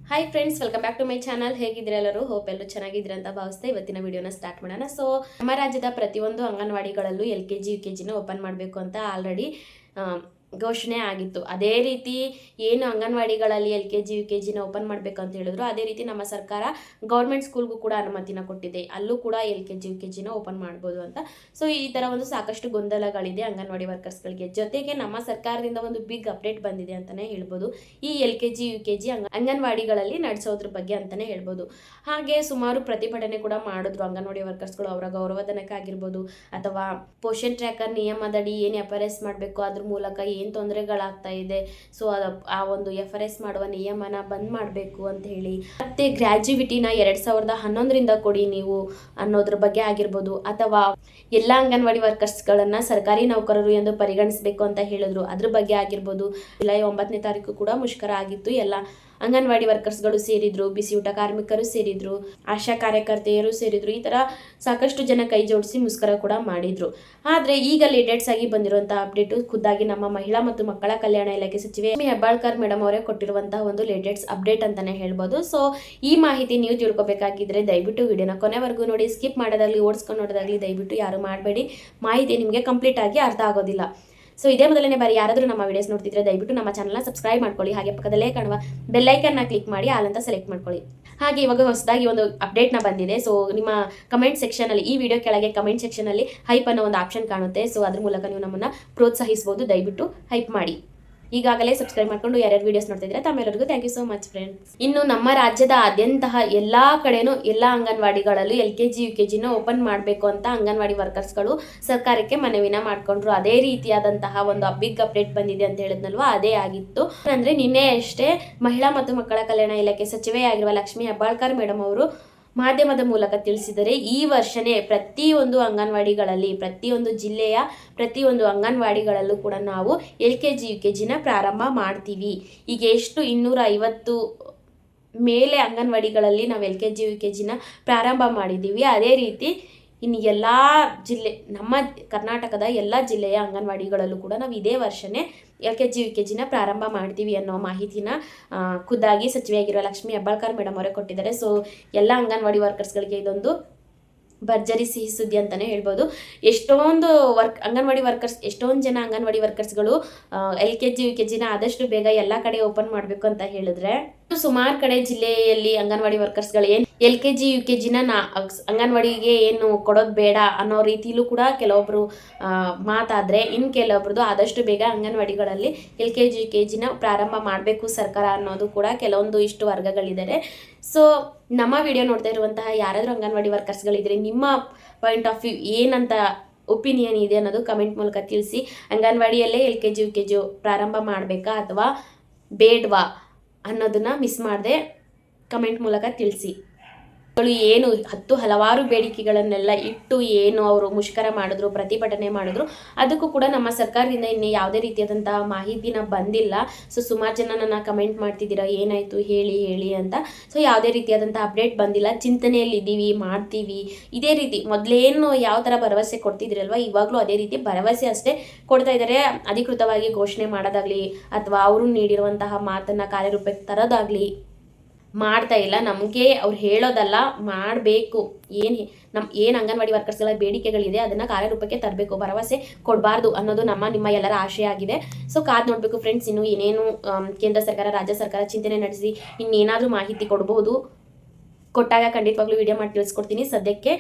Hi friends, welcome back to my channel. ಹೇಗಿದ್ರೆ ಎಲ್ಲರೂ? Hope ಎಲ್ಲರೂ ಚೆನ್ನಾಗಿದ್ರೆ ಅಂತ ಭಾವಿಸ್ತಾ ಇವತ್ತಿನ ವಿಡಿಯೋನ ಸ್ಟಾರ್ಟ್ ಮಾಡೋಣ. ಸೊ ನಮ್ಮ ರಾಜ್ಯದ ಪ್ರತಿಯೊಂದು ಅಂಗನವಾಡಿಗಳಲ್ಲೂ LKG UKG ಓಪನ್ ಮಾಡಬೇಕು ಅಂತ ಆಲ್ರೆಡಿ ಘೋಷಣೆ ಆಗಿತ್ತು. ಅದೇ ರೀತಿ ಏನು ಅಂಗನವಾಡಿಗಳಲ್ಲಿ LKG UKG ಓಪನ್ ಮಾಡಬೇಕು ಅಂತ ಹೇಳಿದ್ರು, ಅದೇ ರೀತಿ ನಮ್ಮ ಸರ್ಕಾರ ಗೌರ್ಮೆಂಟ್ ಸ್ಕೂಲ್ಗೂ ಕೂಡ ಅನುಮತಿನ ಕೊಟ್ಟಿದೆ. ಅಲ್ಲೂ ಕೂಡ LKG UKG ಓಪನ್ ಮಾಡ್ಬೋದು ಅಂತ. ಸೊ ಈ ಥರ ಒಂದು ಸಾಕಷ್ಟು ಗೊಂದಲಗಳಿದೆ ಅಂಗನವಾಡಿ ವರ್ಕರ್ಸ್ಗಳಿಗೆ. ಜೊತೆಗೆ ನಮ್ಮ ಸರ್ಕಾರದಿಂದ ಒಂದು ಬಿಗ್ ಅಪ್ಡೇಟ್ ಬಂದಿದೆ ಅಂತಲೇ ಹೇಳ್ಬೋದು. ಈ LKG UKG ಅಂಗನವಾಡಿಗಳಲ್ಲಿ ನಡೆಸೋದ್ರ ಬಗ್ಗೆ ಅಂತಲೇ ಹೇಳ್ಬೋದು. ಹಾಗೆ ಸುಮಾರು ಪ್ರತಿಭಟನೆ ಕೂಡ ಮಾಡಿದ್ರು ಅಂಗನವಾಡಿ ವರ್ಕರ್ಸ್ಗಳು. ಅವರ ಗೌರವಧನಕ್ಕಾಗಿರ್ಬೋದು ಅಥವಾ ಪೋಷನ್ ಟ್ರ್ಯಾಕರ್ ನಿಯಮದಡಿ ಏನು FRS ಮಾಡಬೇಕು ಅದ್ರ ಮೂಲಕ ಏನು ತೊಂದರೆಗಳಾಗ್ತಾ ಇದೆ, ಸೊ ಆ ಒಂದು FRS ಮಾಡುವ ನಿಯಮನ ಬಂದ್ ಮಾಡಬೇಕು ಅಂತ ಹೇಳಿ, ಮತ್ತೆ ಗ್ರ್ಯಾಜುವಿಟಿನ 2011ರಿಂದ ಕೊಡಿ ನೀವು ಅನ್ನೋದ್ರ ಬಗ್ಗೆ ಆಗಿರ್ಬೋದು, ಅಥವಾ ಎಲ್ಲ ಅಂಗನವಾಡಿ ವರ್ಕರ್ಸ್ಗಳನ್ನ ಸರ್ಕಾರಿ ನೌಕರರು ಎಂದು ಪರಿಗಣಿಸಬೇಕು ಅಂತ ಹೇಳಿದ್ರು, ಅದ್ರ ಬಗ್ಗೆ ಆಗಿರ್ಬೋದು. ಜುಲೈ 9ನೇ ತಾರೀಕು ಕೂಡ ಮುಷ್ಕರ ಆಗಿತ್ತು. ಎಲ್ಲ ಅಂಗನವಾಡಿ ವರ್ಕರ್ಸ್ಗಳು ಸೇರಿದ್ರು, ಬಿಸಿಯೂಟ ಕಾರ್ಮಿಕರು ಸೇರಿದ್ರು, ಆಶಾ ಕಾರ್ಯಕರ್ತೆಯರು ಸೇರಿದ್ರು. ಈ ತರ ಸಾಕಷ್ಟು ಜನ ಕೈ ಜೋಡಿಸಿ ಮುಷ್ಕರ ಕೂಡ ಮಾಡಿದ್ರು. ಆದ್ರೆ ಈಗ ಲೇಟೆಸ್ಟ್ ಆಗಿ ಬಂದಿರುವಂತಹ ಅಪ್ಡೇಟ್ ಖುದ್ದಾಗಿ ನಮ್ಮ ಮಹಿಳಾ ಮತ್ತು ಮಕ್ಕಳ ಕಲ್ಯಾಣ ಇಲಾಖೆ ಸಚಿವೆ ಹೆಬ್ಬಾಳ್ಕರ್ ಮೇಡಮ್ ಅವರೇ ಕೊಟ್ಟಿರುವಂತಹ ಒಂದು ಲೇಟೆಸ್ಟ್ ಅಪ್ಡೇಟ್ ಅಂತಾನೆ ಹೇಳ್ಬೋದು. ಸೊ ಈ ಮಾಹಿತಿ ನೀವು ತಿಳ್ಕೊಬೇಕಾಗಿದ್ರೆ ದಯವಿಟ್ಟು ವಿಡಿಯೋನ ಕೊನೆವರೆಗೂ ನೋಡಿ. ಸ್ಕಿಪ್ ಮಾಡೋದಾಗ್ಲಿ ಓಡಿಸ್ಕೊಂಡು ನೋಡೋದಾಗ್ಲಿ ದಯವಿಟ್ಟು ಯಾರು ಮಾಡಬೇಡಿ. ಮಾಹಿತಿ ನಿಮಗೆ ಕಂಪ್ಲೀಟ್ ಆಗಿ ಅರ್ಥ ಆಗೋದಿಲ್ಲ. ಸೊ ಇದೇ ಮೊದಲನೇ ಬಾರಿ ಯಾರಾದರೂ ನಮ್ಮ ವಿಡಿಯೋಸ್ ನೋಡ್ತಿದ್ರೆ ದಯವಿಟ್ಟು ನಮ್ಮ ಚಾನಲ್ನ ಸಬ್ಸ್ಕ್ರೈಬ್ ಮಾಡ್ಕೊಳ್ಳಿ. ಹಾಗೆ ಪಕ್ಕದಲ್ಲೇ ಕಾಣುವ ಬೆಲ್ಲೈಕನ್ನ ಕ್ಲಿಕ್ ಮಾಡಿ ಆಲ್ ಅಂತ ಸೆಲೆಕ್ಟ್ ಮಾಡ್ಕೊಳ್ಳಿ. ಹಾಗೆ ಇವಾಗ ಹೊಸದಾಗಿ ಒಂದು ಅಪ್ಡೇಟ್ನ ಬಂದಿದೆ. ಸೊ ನಿಮ್ಮ ಕಮೆಂಟ್ ಸೆಕ್ಷನಲ್ಲಿ, ಈ ವಿಡಿಯೋ ಕೆಳಗೆ ಕಮೆಂಟ್ ಸೆಕ್ಷನಲ್ಲಿ ಹೈಪ್ ಅನ್ನೋ ಒಂದು ಆಪ್ಷನ್ ಕಾಣುತ್ತೆ. ಸೊ ಅದ್ರ ಮೂಲಕ ನೀವು ನಮ್ಮನ್ನು ಪ್ರೋತ್ಸಾಹಿಸಬಹುದು. ದಯವಿಟ್ಟು ಹೈಪ್ ಮಾಡಿ. ಈಗಾಗಲೇ ಸಬ್ಸ್ಕ್ರೈಬ್ ಮಾಡ್ಕೊಂಡು ಯಾರ್ಯಾರು ವಿಡಿಯೋಸ್ ನೋಡ್ತಿದ್ರೆ ತಮ್ಮೆಲ್ಲರಿಗೂ thank you so much friends. ಇನ್ನು ನಮ್ಮ ರಾಜ್ಯದ ಆದ್ಯಂತಹ ಎಲ್ಲಾ ಕಡೆನೂ ಎಲ್ಲ ಅಂಗನವಾಡಿಗಳಲ್ಲೂ LKG UKG ಓಪನ್ ಮಾಡಬೇಕು ಅಂತ ಅಂಗನವಾಡಿ ವರ್ಕರ್ಸ್ಗಳು ಸರ್ಕಾರಕ್ಕೆ ಮನವಿನ ಮಾಡ್ಕೊಂಡ್ರು. ಅದೇ ರೀತಿಯಾದಂತಹ ಒಂದು ಬಿಗ್ ಅಪ್ಡೇಟ್ ಬಂದಿದೆ ಅಂತ ಹೇಳಿದ್ನಲ್ವಾ, ಅದೇ ಆಗಿತ್ತು. ಅಂದ್ರೆ ನಿನ್ನೆ ಅಷ್ಟೇ ಮಹಿಳಾ ಮತ್ತು ಮಕ್ಕಳ ಕಲ್ಯಾಣ ಇಲಾಖೆ ಸಚಿವೆಯಾಗಿರುವ ಲಕ್ಷ್ಮೀ ಹೆಬ್ಬಾಳ್ಕರ್ ಮೇಡಮ್ ಅವರು ಮಾಧ್ಯಮದ ಮೂಲಕ ತಿಳಿಸಿದರೆ, ಈ ವರ್ಷನೇ ಪ್ರತಿಯೊಂದು ಅಂಗನವಾಡಿಗಳಲ್ಲಿ, ಪ್ರತಿಯೊಂದು ಜಿಲ್ಲೆಯ ಪ್ರತಿಯೊಂದು ಅಂಗನವಾಡಿಗಳಲ್ಲೂ ಕೂಡ ನಾವು LKG UKG ಪ್ರಾರಂಭ ಮಾಡ್ತೀವಿ. ಈಗ ಎಷ್ಟು 250 ಮೇಲೆ ಅಂಗನವಾಡಿಗಳಲ್ಲಿ ನಾವು LKG UKG ಪ್ರಾರಂಭ ಮಾಡಿದ್ದೀವಿ. ಅದೇ ರೀತಿ ಇನ್ನು ಎಲ್ಲ ಜಿಲ್ಲೆ, ನಮ್ಮ ಕರ್ನಾಟಕದ ಎಲ್ಲ ಜಿಲ್ಲೆಯ ಅಂಗನವಾಡಿಗಳಲ್ಲೂ ಕೂಡ ನಾವು ಇದೇ ವರ್ಷನೇ LKG UKG ಪ್ರಾರಂಭ ಮಾಡ್ತೀವಿ ಅನ್ನೋ ಮಾಹಿತಿನ ಖುದ್ದಾಗಿ ಸಚಿವೆಯಾಗಿರುವ ಲಕ್ಷ್ಮೀ ಹೆಬ್ಬಾಳ್ಕರ್ ಮೇಡಮ್ ಅವರೇ ಕೊಟ್ಟಿದ್ದಾರೆ. ಸೊ ಎಲ್ಲ ಅಂಗನವಾಡಿ ವರ್ಕರ್ಸ್ಗಳಿಗೆ ಇದೊಂದು ಭರ್ಜರಿ ಸಿಹಿ ಸುದ್ದಿ ಅಂತಾನೆ ಹೇಳ್ಬೋದು. ಎಷ್ಟೊಂದು ಅಂಗನವಾಡಿ ವರ್ಕರ್ಸ್ಗಳು LKG UKG ಆದಷ್ಟು ಬೇಗ ಎಲ್ಲ ಕಡೆ ಓಪನ್ ಮಾಡಬೇಕು ಅಂತ ಹೇಳಿದ್ರೆ, ಸುಮಾರು ಕಡೆ ಜಿಲ್ಲೆಯಲ್ಲಿ ಅಂಗನವಾಡಿ ವರ್ಕರ್ಸ್ಗಳು ಏನು LKG UKG ಅಂಗನವಾಡಿಗೆ ಏನು ಕೊಡೋದು ಬೇಡ ಅನ್ನೋ ರೀತಿಲೂ ಕೂಡ ಕೆಲವೊಬ್ರು ಮಾತಾದ್ರೆ, ಇನ್ನು ಕೆಲವೊಬ್ರದ್ದು ಆದಷ್ಟು ಬೇಗ ಅಂಗನವಾಡಿಗಳಲ್ಲಿ LKG UKG ಪ್ರಾರಂಭ ಮಾಡಬೇಕು ಸರ್ಕಾರ ಅನ್ನೋದು ಕೂಡ ಕೆಲವೊಂದು ಇಷ್ಟು ವರ್ಗಗಳಿದ್ದಾರೆ. ಸೊ ನಮ್ಮ ವಿಡಿಯೋ ನೋಡ್ತಾ ಇರುವಂತಹ ಯಾರಾದರೂ ಅಂಗನವಾಡಿ ವರ್ಕರ್ಸ್ಗಳಿದ್ರೆ, ನಿಮ್ಮ ಪಾಯಿಂಟ್ ಆಫ್ ವ್ಯೂ ಏನಂತ ಒಪಿನಿಯನ್ ಇದೆ ಅನ್ನೋದು ಕಮೆಂಟ್ ಮೂಲಕ ತಿಳಿಸಿ. ಅಂಗನವಾಡಿಯಲ್ಲೇ LKG UKG ಪ್ರಾರಂಭ ಮಾಡಬೇಕಾ ಅಥವಾ ಬೇಡವಾ ಅನ್ನೋದನ್ನ ಮಿಸ್ ಮಾಡದೆ ಕಮೆಂಟ್ ಮೂಲಕ ತಿಳಿಸಿ. ಏನು ಹಲವಾರು ಬೇಡಿಕೆಗಳನ್ನೆಲ್ಲ ಇಟ್ಟು ಏನು ಅವರು ಮುಷ್ಕರ ಮಾಡಿದ್ರು, ಪ್ರತಿಭಟನೆ ಮಾಡಿದ್ರು, ಅದಕ್ಕೂ ಕೂಡ ನಮ್ಮ ಸರ್ಕಾರದಿಂದ ಇನ್ನೂ ಯಾವುದೇ ರೀತಿಯಾದಂತಹ ಮಾಹಿತಿನ ಬಂದಿಲ್ಲ. ಸೊ ಸುಮಾರು ಜನ ನನ್ನ ಕಮೆಂಟ್ ಮಾಡ್ತಿದ್ದೀರಾ ಏನಾಯಿತು ಹೇಳಿ ಅಂತ. ಸೊ ಯಾವುದೇ ರೀತಿಯಾದಂಥ ಅಪ್ಡೇಟ್ ಬಂದಿಲ್ಲ. ಚಿಂತನೆಯಲ್ಲಿದ್ದೀವಿ, ಮಾಡ್ತೀವಿ. ಇದೇ ರೀತಿ ಮೊದಲೇನು ಯಾವ ಥರ ಭರವಸೆ ಕೊಡ್ತಿದ್ರಲ್ವ, ಇವಾಗಲೂ ಅದೇ ರೀತಿ ಭರವಸೆ ಅಷ್ಟೇ ಕೊಡ್ತಾ ಇದ್ದಾರೆ. ಅಧಿಕೃತವಾಗಿ ಘೋಷಣೆ ಮಾಡೋದಾಗಲಿ ಅಥವಾ ಅವರು ನೀಡಿರುವಂತಹ ಮಾತನ್ನು ಕಾರ್ಯರೂಪಕ್ಕೆ ತರೋದಾಗಲಿ ಮಾಡ್ತಾ ಇಲ್ಲ. ನಮಗೆ ಅವ್ರು ಹೇಳೋದಲ್ಲ, ಮಾಡಬೇಕು. ಏನು ಅಂಗನವಾಡಿ ವರ್ಕರ್ಸ್ಗಳ ಬೇಡಿಕೆಗಳಿದೆ ಅದನ್ನು ಕಾರ್ಯರೂಪಕ್ಕೆ ತರಬೇಕು, ಭರವಸೆ ಕೊಡಬಾರ್ದು ಅನ್ನೋದು ನಿಮ್ಮ ಎಲ್ಲರ ಆಶಯ ಆಗಿದೆ. ಸೊ ಕಾದ್ ನೋಡಬೇಕು ಫ್ರೆಂಡ್ಸ್. ಇನ್ನು ಏನೇನು ಕೇಂದ್ರ ಸರ್ಕಾರ, ರಾಜ್ಯ ಸರ್ಕಾರ ಚಿಂತನೆ ನಡೆಸಿ ಇನ್ನೇನಾದರೂ ಮಾಹಿತಿ ಕೊಡಬಹುದು. ಕೊಟ್ಟಾಗ ಖಂಡಿತವಾಗ್ಲೂ ವಿಡಿಯೋ ಮಾಡಿ ತಿಳಿಸ್ಕೊಡ್ತೀನಿ. ಸದ್ಯಕ್ಕೆ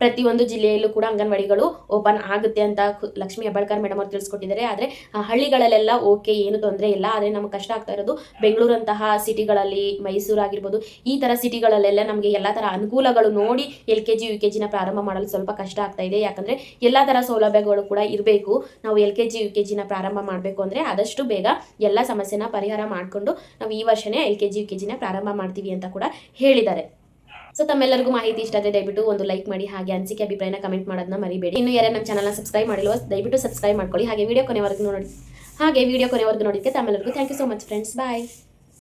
ಪ್ರತಿಯೊಂದು ಜಿಲ್ಲೆಯಲ್ಲೂ ಕೂಡ ಅಂಗನವಾಡಿಗಳು ಓಪನ್ ಆಗುತ್ತೆ ಅಂತ ಲಕ್ಷ್ಮೀ ಹೆಬ್ಬಾಳ್ಕರ್ ಮೇಡಮ್ ಅವರು ತಿಳಿಸ್ಕೊಟ್ಟಿದ್ದಾರೆ. ಆದರೆ ಹಳ್ಳಿಗಳಲ್ಲೆಲ್ಲ ಓಕೆ, ಏನು ತೊಂದರೆ ಇಲ್ಲ. ಆದರೆ ನಮ್ಗೆ ಕಷ್ಟ ಆಗ್ತಾ ಇರೋದು ಬೆಂಗಳೂರಂತಹ ಸಿಟಿಗಳಲ್ಲಿ, ಮೈಸೂರು ಆಗಿರ್ಬೋದು, ಈ ಥರ ಸಿಟಿಗಳಲ್ಲೆಲ್ಲ ನಮಗೆ ಎಲ್ಲ ಥರ ಅನುಕೂಲಗಳು ನೋಡಿ LKG UKG ಪ್ರಾರಂಭ ಮಾಡಲು ಸ್ವಲ್ಪ ಕಷ್ಟ ಆಗ್ತಾ ಇದೆ. ಯಾಕಂದರೆ ಎಲ್ಲ ಥರ ಸೌಲಭ್ಯಗಳು ಕೂಡ ಇರಬೇಕು. ನಾವು LKG UKG ಪ್ರಾರಂಭ ಮಾಡಬೇಕು ಅಂದರೆ ಆದಷ್ಟು ಬೇಗ ಎಲ್ಲ ಸಮಸ್ಯೆನ ಪರಿಹಾರ ಮಾಡಿಕೊಂಡು ನಾವು ಈ ವರ್ಷನೇ LKG UKG ಪ್ರಾರಂಭ ಮಾಡ್ತೀವಿ ಅಂತ ಕೂಡ ಹೇಳಿದ್ದಾರೆ. ಸೊ ತಮ್ಮೆಲ್ಲರಿಗೂ ಮಾಹಿತಿ ಇಷ್ಟ ಆದರೆ ದಯವಿಟ್ಟು ಒಂದು ಲೈಕ್ ಮಾಡಿ. ಹಾಗೆ ಅನಿಸಿಕೆ ಅಭಿಪ್ರಾಯನ ಕಮೆಂಟ್ ಮಾಡೋದನ್ನ ಮರಿಬೇಡಿ. ಇನ್ನು ಯಾರು ನಮ್ಮ ಚಾನಲ್ನ ಸಬ್ಸ್ಕ್ರೈಬ್ ಮಾಡಿಲ್ವೋ ದಯವಿಟ್ಟು ಸಬ್ಸ್ಕ್ರೈಬ್ ಮಾಡ್ಕೊಳ್ಳಿ. ಹಾಗೆ ವಿಡಿಯೋ ಕೊನೆವರೆಗೂ ನೋಡೋದಕ್ಕೆ ತಮ್ಮೆಲ್ಲರಿಗೂ thank you so much friends. Bye.